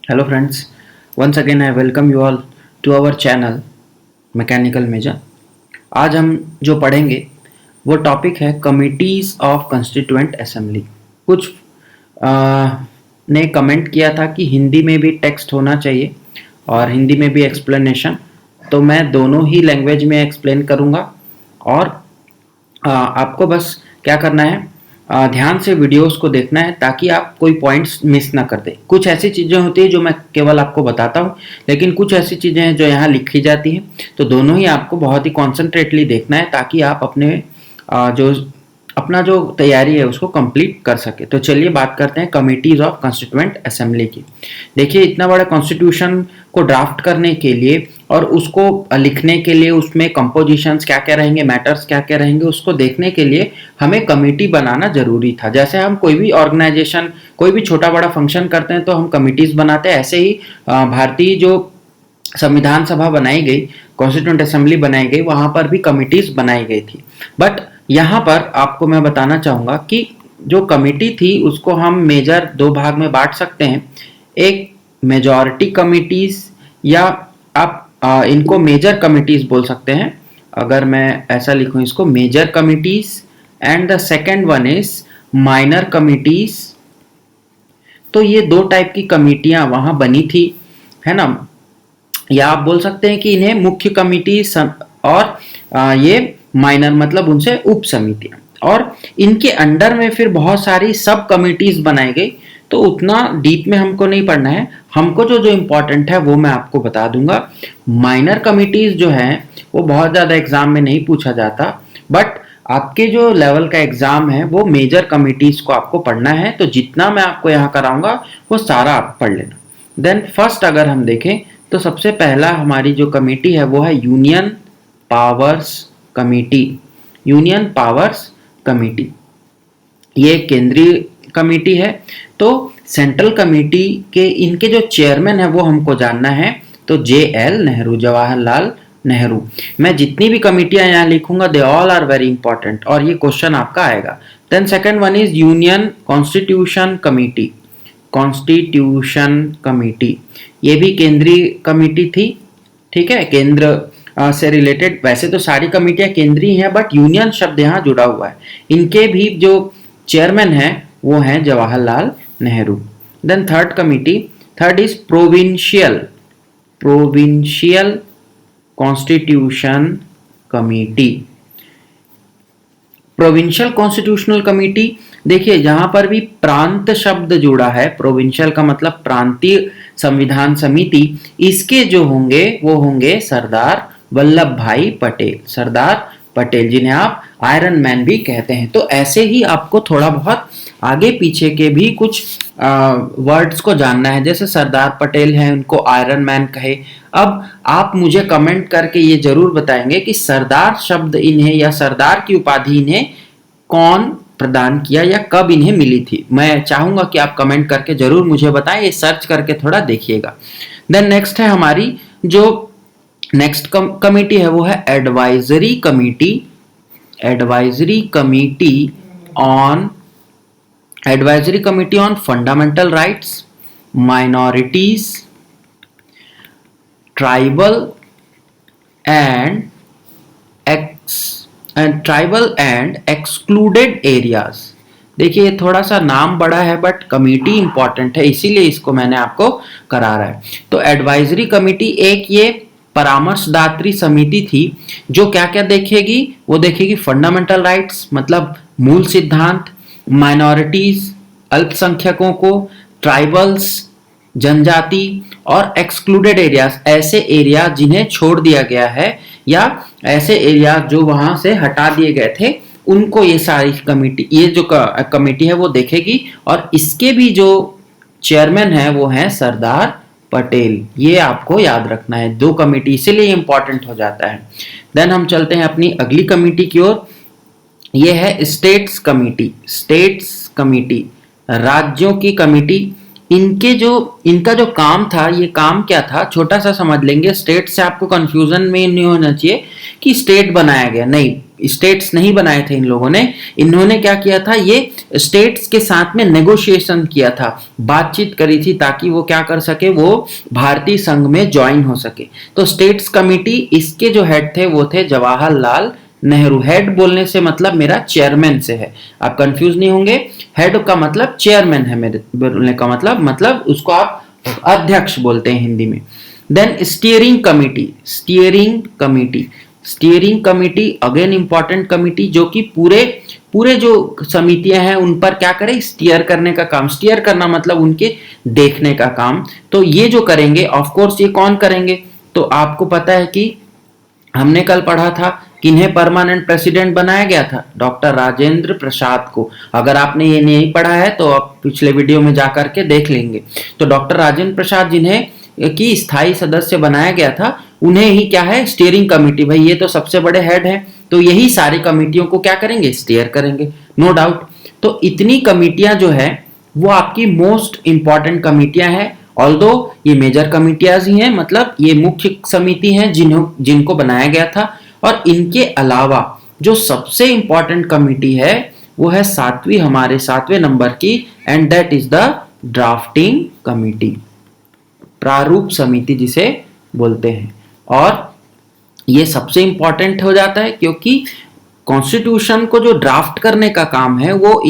Hello friends, once again I welcome you all to our channel mechanical major. आज हम जो पढ़ेंगे वो टॉपिक है कमिटीज़ ऑफ कंस्टिट्यूएंट असेंबली। कुछ आ, ने कमेंट किया था कि हिंदी में भी टेक्स्ट होना चाहिए और हिंदी में भी एक्सप्लेनेशन, तो मैं दोनों ही लैंग्वेज में एक्सप्लेन करूँगा। और आपको बस क्या करना है, ध्यान से वीडियोस को देखना है ताकि आप कोई पॉइंट्स मिस ना कर दें। कुछ ऐसी चीज़ें होती है जो मैं केवल आपको बताता हूँ, लेकिन कुछ ऐसी चीज़ें हैं जो यहाँ लिखी जाती हैं, तो दोनों ही आपको बहुत ही कॉन्सेंट्रेटली देखना है ताकि आप अपना जो तैयारी है उसको कंप्लीट कर सके। तो चलिए बात करते हैं कमिटीज ऑफ कॉन्स्टिट्यूएंट असेंबली की। देखिए, इतना बड़ा कॉन्स्टिट्यूशन को ड्राफ्ट करने के लिए और उसको लिखने के लिए उसमें कंपोजिशंस क्या क्या रहेंगे, मैटर्स क्या क्या रहेंगे, उसको देखने के लिए हमें कमेटी बनाना जरूरी था। जैसे हम कोई भी ऑर्गेनाइजेशन, कोई भी छोटा बड़ा फंक्शन करते हैं तो हम कमिटीज बनाते हैं, ऐसे ही भारतीय जो संविधान सभा बनाई गई, कॉन्स्टिट्यूएंट असेंबली बनाई गई, वहां पर भी कमिटीज बनाई गई थी। बट यहाँ पर आपको मैं बताना चाहूंगा कि जो कमिटी थी उसको हम मेजर दो भाग में बांट सकते हैं। एक मेजॉरिटी कमिटीज, या आप इनको मेजर कमिटीज बोल सकते हैं। अगर मैं ऐसा लिखूं इसको, major committees, and the second one is minor committees. तो ये दो टाइप की कमिटियां वहां बनी थी, है ना। या आप बोल सकते हैं कि इन्हें मुख्य कमिटी और ये माइनर मतलब उनसे उप समितियां, और इनके अंडर में फिर बहुत सारी सब कमिटीज बनाई गई। तो उतना डीप में हमको नहीं पढ़ना है, हमको जो जो इम्पोर्टेंट है वो मैं आपको बता दूंगा। माइनर कमिटीज जो है वो बहुत ज़्यादा एग्जाम में नहीं पूछा जाता, बट आपके जो लेवल का एग्जाम है वो मेजर कमिटीज को आपको पढ़ना है। तो जितना मैं आपको यहाँ कराऊंगा वो सारा आप पढ़ लेना। देन फर्स्ट अगर हम देखें तो सबसे पहला हमारी जो कमेटी है वो है union powers committee. Union powers committee ये केंद्रीय कमेटी है। तो सेंट्रल कमेटी के इनके जो चेयरमैन है वो हमको जानना है। तो JL नेहरू, जवाहरलाल नेहरू। मैं जितनी भी कमेटियां यहाँ लिखूंगा they all are very important, और ये क्वेश्चन आपका आएगा। Then second one is union constitution committee. Constitution committee ये भी केंद्रीय कमेटी थी, ठीक है, केंद्र से रिलेटेड। वैसे तो सारी कमेटियां केंद्रीय हैं, बट यूनियन शब्द यहाँ जुड़ा हुआ है। इनके भी जो चेयरमैन हैं वो हैं Jawaharlal Nehru. Then third committee, third is provincial constitution committee. Provincial constitutional committee, देखिए जहां पर भी प्रांत शब्द जुड़ा है, प्रोविंशियल का मतलब प्रांतीय संविधान समिति, इसके जो होंगे वो होंगे सरदार वल्लभ भाई पटेल। सरदार पटेल जिन्हें आप आयरन मैन भी कहते हैं। तो ऐसे ही आपको थोड़ा बहुत आगे पीछे के भी कुछ वर्ड्स को जानना है। जैसे सरदार पटेल हैं, उनको आयरन मैन कहे। अब आप मुझे कमेंट करके ये जरूर बताएंगे कि सरदार शब्द इन्हें या सरदार की उपाधि इन्हें कौन प्रदान किया या कब इन्हें मिली थी। मैं चाहूंगा कि आप कमेंट करके जरूर मुझे बताएं, ये सर्च करके थोड़ा देखिएगा। देन नेक्स्ट है हमारी जो नेक्स्ट कमेटी है वो है advisory committee. Advisory committee on fundamental rights, minorities, tribal and excluded areas. देखिए ये थोड़ा सा नाम बड़ा है बट कमेटी इंपॉर्टेंट है, इसीलिए इसको मैंने आपको करा रहा है। तो एडवाइजरी कमेटी एक ये परामर्शदात्री समिति थी जो क्या क्या देखेगी, वो देखेगी फंडामेंटल राइट्स मतलब मूल सिद्धांत, माइनॉरिटीज अल्पसंख्यकों को, ट्राइबल्स जनजाति, और एक्सक्लूडेड एरियाज ऐसे एरिया जिन्हें छोड़ दिया गया है या ऐसे एरिया जो वहां से हटा दिए गए थे, उनको ये सारी कमेटी, ये जो कमेटी है वो देखेगी। और इसके भी जो चेयरमैन है वो है सरदार पटेल। ये आपको याद रखना है, दो कमेटी इसीलिए इंपॉर्टेंट हो जाता है। देन हम चलते हैं अपनी अगली कमेटी की ओर। ये है स्टेट्स कमेटी। स्टेट्स कमेटी राज्यों की कमेटी। इनका जो काम था, ये काम क्या था छोटा सा समझ लेंगे। स्टेट से आपको कंफ्यूजन में नहीं होना चाहिए कि स्टेट बनाया गया, नहीं। स्टेट्स नहीं बनाए थे इन लोगों ने, इन्होंने क्या किया था, ये स्टेट्स के साथ में नेगोशिएशन किया था, बातचीत करी थी ताकि वो क्या कर सके, वो भारतीय संघ में ज्वाइन हो सके। तो स्टेट्स कमिटी, इसके जो हेड थे वो थे जवाहरलाल नेहरू। हेड बोलने से मतलब मेरा चेयरमैन से है, आप कंफ्यूज नहीं होंगे। हेड का मतलब चेयरमैन है, मेरे बोलने का मतलब उसको आप अध्यक्ष बोलते हैं हिंदी में। Then steering committee, steering committee again important committee, जो कि पूरे जो समितियां हैं उन पर क्या करें, स्टीयर करने का काम। स्टीयर करना मतलब उनके देखने का काम। तो ये जो करेंगे, ऑफ कोर्स ये कौन करेंगे, तो आपको पता है कि हमने कल पढ़ा था किन्हें परमानेंट प्रेसिडेंट बनाया गया था, डॉक्टर राजेंद्र प्रसाद को। अगर आपने ये नहीं पढ़ा है तो आप पिछले वीडियो में जाकर के देख लेंगे। तो डॉक्टर राजेंद्र प्रसाद जिन्हें की स्थायी सदस्य बनाया गया था, उन्हें ही क्या है, स्टीयरिंग कमेटी, भाई ये तो सबसे बड़े हेड हैं, तो यही सारी कमेटियों को क्या करेंगे, स्टीयर करेंगे, नो डाउट। तो इतनी कमेटियां जो है वो आपकी मोस्ट इंपॉर्टेंट कमेटियां हैं। ऑल्दो ये मेजर कमेटियां ही हैं, मतलब ये मुख्य समिति हैं जिनको बनाया गया था। और इनके अलावा जो सबसे इंपॉर्टेंट कमेटी है वो है हमारे 7वें नंबर की, and that is the drafting committee, प्रारूप समिति जिसे बोलते हैं। और ये सबसे इंपॉर्टेंट हो जाता है क्योंकि कॉन्स्टिट्यूशन को जो ड्राफ्ट करने का काम है वो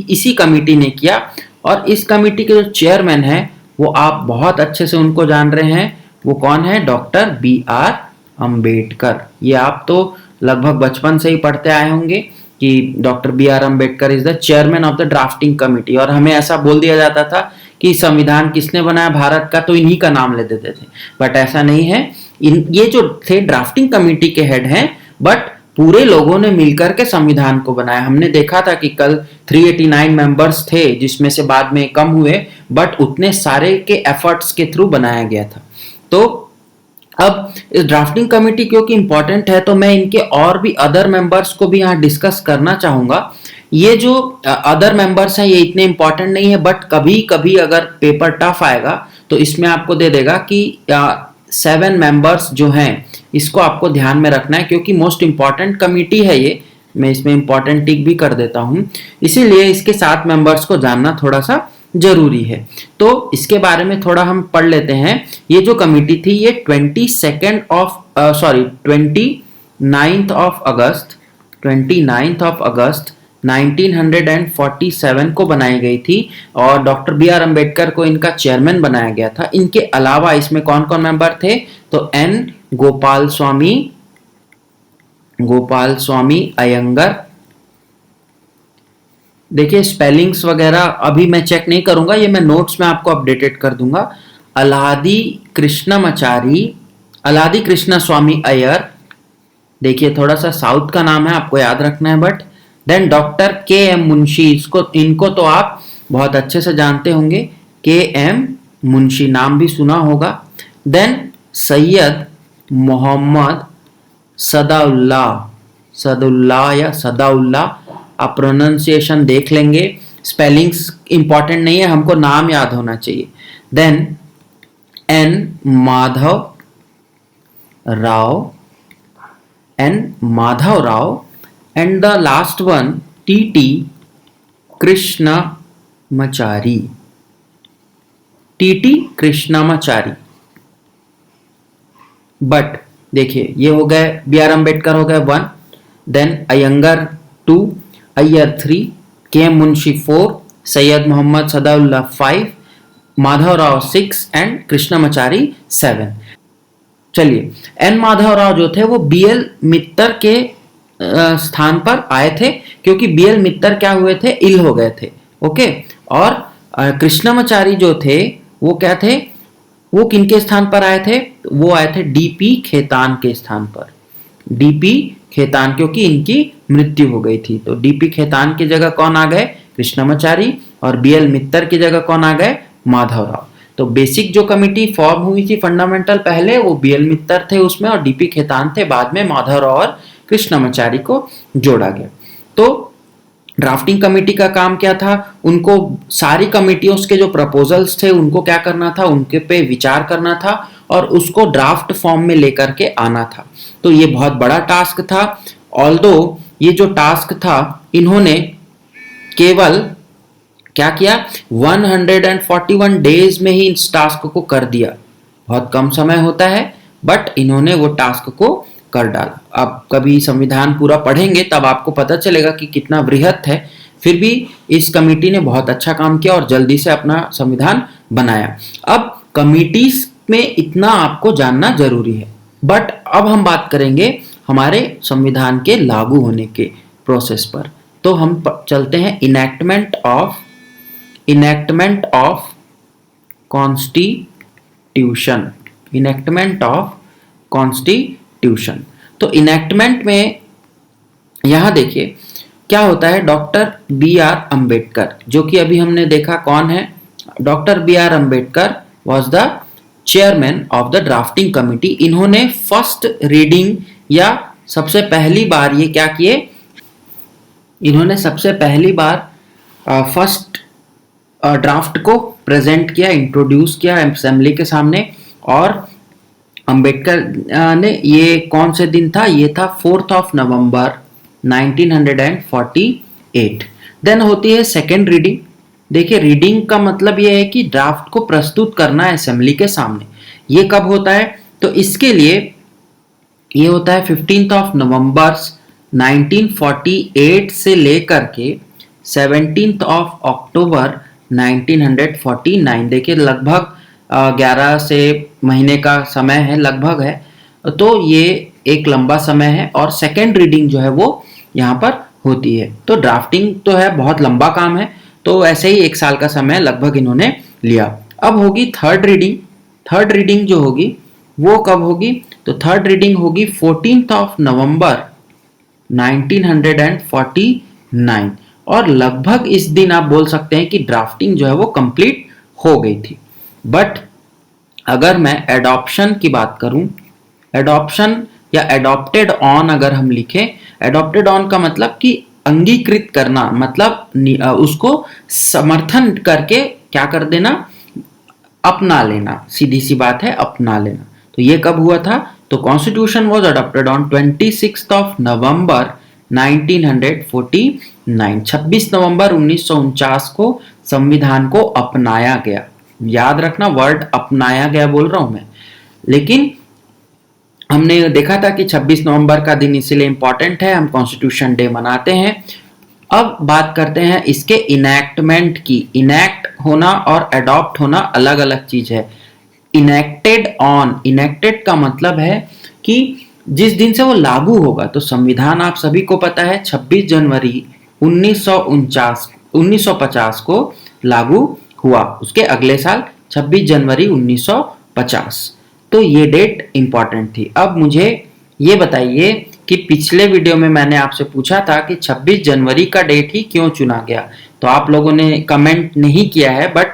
इसी कमेटी ने किया। और इस कमेटी के जो चेयरमैन हैं वो आप बहुत अच्छे से उनको जान रहे हैं, वो कौन है, डॉक्टर B.R. अंबेडकर। ये आप तो लगभग बचपन से ही पढ़ते आए होंगे कि doctor B.R. Ambedkar is the chairman of the drafting committee. और हमें ऐसा बोल दिया जाता था कि संविधान किसने बनाया भारत का, तो इन्हीं का नाम ले देते थे, बट ऐसा नहीं है। ये जो थे ड्राफ्टिंग कमेटी के हेड हैं, बट पूरे लोगों ने मिलकर के संविधान को बनाया। हमने देखा था कि कल 389 मेंबर्स थे, जिसमें से बाद में कम हुए, बट उतने सारे के एफर्ट्स के थ्रू बनाया गया था। तो अब इस ड्राफ्टिंग कमेटी क्योंकि इंपॉर्टेंट है, तो मैं इनके और भी अदर मेंबर्स को भी यहाँ डिस्कस करना चाहूंगा। ये जो अदर मेंबर्स हैं ये इतने इंपॉर्टेंट नहीं है, बट कभी कभी अगर पेपर टफ आएगा तो इसमें आपको दे देगा कि 7 मेंबर्स जो हैं इसको आपको ध्यान में रखना है, क्योंकि मोस्ट इंपॉर्टेंट कमेटी है ये। मैं इसमें इंपॉर्टेंट टिक भी कर देता हूं, इसीलिए इसके 7 मेंबर्स को जानना थोड़ा सा जरूरी है। तो इसके बारे में थोड़ा हम पढ़ लेते हैं। ये जो कमेटी थी ये 29th ऑफ अगस्त 1947 को बनाई गई थी, और डॉक्टर B.R. अंबेडकर को इनका चेयरमैन बनाया गया था। इनके अलावा इसमें कौन कौन मेंबर थे, तो N. गोपाल स्वामी अयंगर। देखिए स्पेलिंग्स वगैरह अभी मैं चेक नहीं करूंगा, ये मैं नोट्स में आपको अपडेटेड कर दूंगा। अलादी कृष्ण स्वामी अय्यर, देखिए थोड़ा सा साउथ का नाम है, आपको याद रखना है। But then doctor K.M. Munshi, इनको तो आप बहुत अच्छे से जानते होंगे, K.M. मुंशी नाम भी सुना होगा। देन सैयद मोहम्मद सदाउल्लाह, आप प्रोनाउंसिएशन देख लेंगे, स्पेलिंग्स इंपॉर्टेंट नहीं है, हमको नाम याद होना चाहिए। Then N. Madhav Rao, and the last one T.T. Krishnamachari. But देखिए ये हो गए, B.R. अंबेडकर हो गए 1, then Ayyangar 2, Iyer 3, K.M. Munshi 4, Syed Mohammad Saadulla 5, Madhav Rao 6 and Krishnamachari 7। चलिए N. माधव राव जो थे वो B.L. मित्तर के स्थान पर आए थे, क्योंकि B.L. मित्तर क्या हुए थे, इल हो गए थे, ओके। और कृष्णमाचारी जो थे वो क्या थे, वो किनके स्थान पर आए थे, वो आए थे D.P. खेतान के स्थान पर। D.P. खेतान, क्योंकि इनकी मृत्यु हो गई थी, तो D.P. खेतान की जगह कौन आ गए, कृष्णमाचारी, और B.L. मित्तर की जगह कौन आ गए, माधव राव। तो बेसिक जो कमिटी फॉर्म हुई थी फंडामेंटल पहले, वो B.L. मित्तर थे उसमें, और D.P. खेतान थे, बाद में माधव राव और कृष्णमाचारी को जोड़ा गया। तो ड्राफ्टिंग कमेटी का काम क्या था, उनको सारी कमेटियों के जो प्रपोजल्स थे उनको क्या करना था, उनके पे विचार करना था और उसको ड्राफ्ट फॉर्म में लेकर के आना था। तो ये बहुत बड़ा टास्क था। ऑल्दो ये जो टास्क था, इन्होंने केवल क्या किया, 141 डेज में ही इस टास्क को कर दिया। बहुत कम समय होता है, बट इन्होंने वो टास्क को कर डाला। अब कभी संविधान पूरा पढ़ेंगे तब आपको पता चलेगा कि कितना बृहत है। फिर भी इस कमेटी ने बहुत अच्छा काम किया और जल्दी से अपना संविधान बनाया। अब कमिटीज में इतना आपको जानना जरूरी है। बट अब हम बात करेंगे हमारे संविधान के लागू होने के प्रोसेस पर। तो हम चलते हैं enactment of constitution. Enactment of constitution. तो इनैक्टमेंट में यहां देखिए क्या होता है। डॉक्टर बी आर अंबेडकर, जो कि अभी हमने देखा कौन है, doctor B R Ambedkar was the chairman of the drafting committee. इन्होंने फर्स्ट रीडिंग या सबसे पहली बार ये क्या किए, इन्होंने सबसे पहली बार फर्स्ट ड्राफ्ट को प्रेजेंट किया, इंट्रोड्यूस किया असेंबली के सामने। और अंबेडकर ने, ये कौन से दिन था, ये था 4 नवंबर 1948। देन होती है सेकेंड रीडिंग। देखिए रीडिंग का मतलब ये है कि ड्राफ्ट को प्रस्तुत करना है असेंबली के सामने। ये कब होता है, तो इसके लिए ये होता है 15 नवंबर 1948 से लेकर के 17 अक्टूबर 1949। देखिए लगभग 11 से महीने का समय है, लगभग है। तो ये एक लंबा समय है। और सेकेंड रीडिंग जो है वो यहाँ पर होती है। तो ड्राफ्टिंग तो है, बहुत लंबा काम है, तो ऐसे ही 1 साल का समय लगभग इन्होंने लिया। अब होगी थर्ड रीडिंग। थर्ड रीडिंग जो होगी वो कब होगी, तो थर्ड रीडिंग होगी 14 नवंबर 1949। और लगभग इस दिन आप बोल सकते हैं कि ड्राफ्टिंग जो है वो कंप्लीट हो गई थी। बट अगर मैं एडॉप्शन की बात करूं, एडॉप्शन या एडॉप्टेड ऑन अगर हम लिखें, एडॉप्टेड ऑन का मतलब कि अंगीकृत करना, मतलब उसको समर्थन करके क्या कर देना, अपना लेना। सीधी सी बात है, अपना लेना। तो ये कब हुआ था, तो कॉन्स्टिट्यूशन वाज अडॉप्टेड ऑन 26 नवंबर 1949। 26 नवंबर 1949 को संविधान को अपनाया गया। याद रखना, वर्ड अपनाया गया बोल रहा हूं मैं। लेकिन हमने देखा था कि 26 नवंबर का दिन इसलिए इंपॉर्टेंट है, हम कॉन्स्टिट्यूशन डे मनाते हैं। अब बात करते हैं इसके इनैक्टमेंट की। इनैक्ट होना और अडॉप्ट होना अलग अलग चीज है। इनैक्टेड ऑन, इनैक्टेड का मतलब है कि जिस दिन से वो लागू होगा। तो संविधान आप सभी को पता है 26 जनवरी 1950 को लागू हुआ। उसके अगले साल 26 जनवरी 1950। तो ये डेट इंपॉर्टेंट थी। अब मुझे ये बताइए कि पिछले वीडियो में मैंने आपसे पूछा था कि 26 जनवरी का डेट ही क्यों चुना गया। तो आप लोगों ने कमेंट नहीं किया है, बट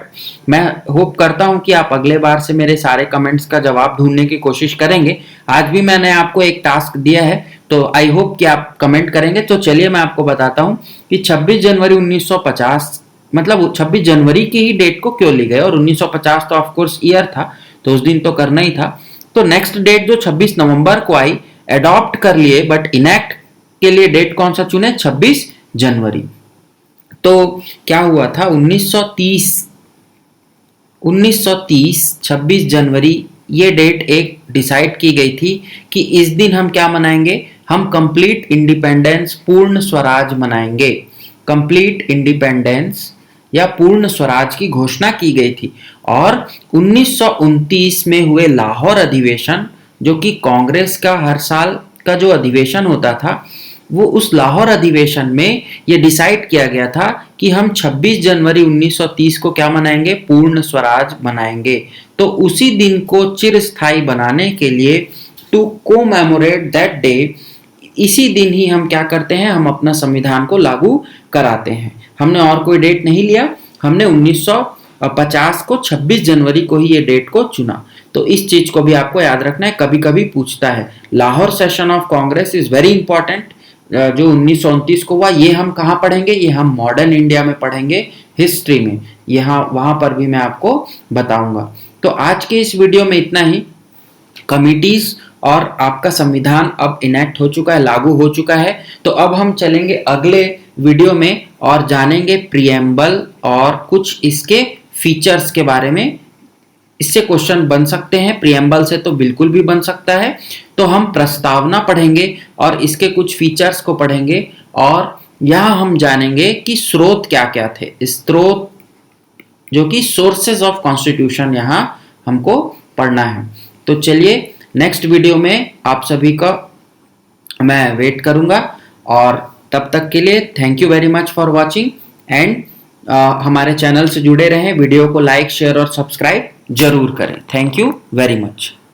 मैं होप करता हूं कि आप अगले बार से मेरे सारे कमेंट्स का जवाब ढूंढने की कोशिश करेंगे। आज भी मैंने आपको एक टास्क दिया है, तो आई होप कि आप कमेंट करेंगे। तो चलिए मैं आपको बताता हूं कि 26 जनवरी 1950 मतलब 26 जनवरी की ही डेट को क्यों ली गई। और 1950 तो ऑफकोर्स ईयर था, तो उस दिन तो करना ही था। तो नेक्स्ट डेट जो 26 नवंबर को आई, एडॉप्ट कर लिए, बट इनैक्ट के लिए डेट कौन सा चुने, 26 जनवरी। तो क्या हुआ था, 1930 26 जनवरी ये डेट एक डिसाइड की गई थी कि इस दिन हम क्या मनाएंगे, हम कंप्लीट इंडिपेंडेंस, पूर्ण स्वराज मनाएंगे। कंप्लीट इंडिपेंडेंस या पूर्ण स्वराज की घोषणा की गई थी। और 1929 में हुए लाहौर अधिवेशन, जो कि कांग्रेस का हर साल का जो अधिवेशन होता था, वो उस लाहौर अधिवेशन में ये डिसाइड किया गया था कि हम 26 जनवरी 1930 को क्या मनाएंगे, पूर्ण स्वराज मनाएंगे। तो उसी दिन को चिरस्थायी बनाने के लिए, टू कोमेमोरेट दैट डे, इसी दिन ही हम क्या करते हैं, हम अपना संविधान को लागू कराते हैं। हमने और कोई डेट नहीं लिया, हमने 1950 को 26 जनवरी को ही ये डेट को चुना। तो इस चीज को भी आपको याद रखना है, कभी कभी पूछता है। Lahore session of Congress is very important, जो 1929 को हुआ। ये हम कहाँ पढ़ेंगे, ये हम मॉडर्न इंडिया में पढ़ेंगे, हिस्ट्री में। यहाँ वहां पर भी मैं आपको बताऊंगा। तो आज के इस वीडियो में इतना ही। कमिटीज और आपका संविधान अब इनैक्ट हो चुका है, लागू हो चुका है। तो अब हम चलेंगे अगले वीडियो में और जानेंगे प्रीएम्बल और कुछ इसके फीचर्स के बारे में। इससे क्वेश्चन बन सकते हैं, प्रीएम्बल से तो बिल्कुल भी बन सकता है। तो हम प्रस्तावना पढ़ेंगे और इसके कुछ फीचर्स को पढ़ेंगे और यहाँ हम जानेंगे कि स्रोत क्या क्या थे। स्रोत जो कि सोर्सेज ऑफ कॉन्स्टिट्यूशन यहाँ हमको पढ़ना है। तो चलिए नेक्स्ट वीडियो में आप सभी का मैं वेट करूंगा और तब तक के लिए thank you very much for watching and हमारे चैनल से जुड़े रहें। वीडियो को लाइक शेयर और सब्सक्राइब जरूर करें। Thank you very much.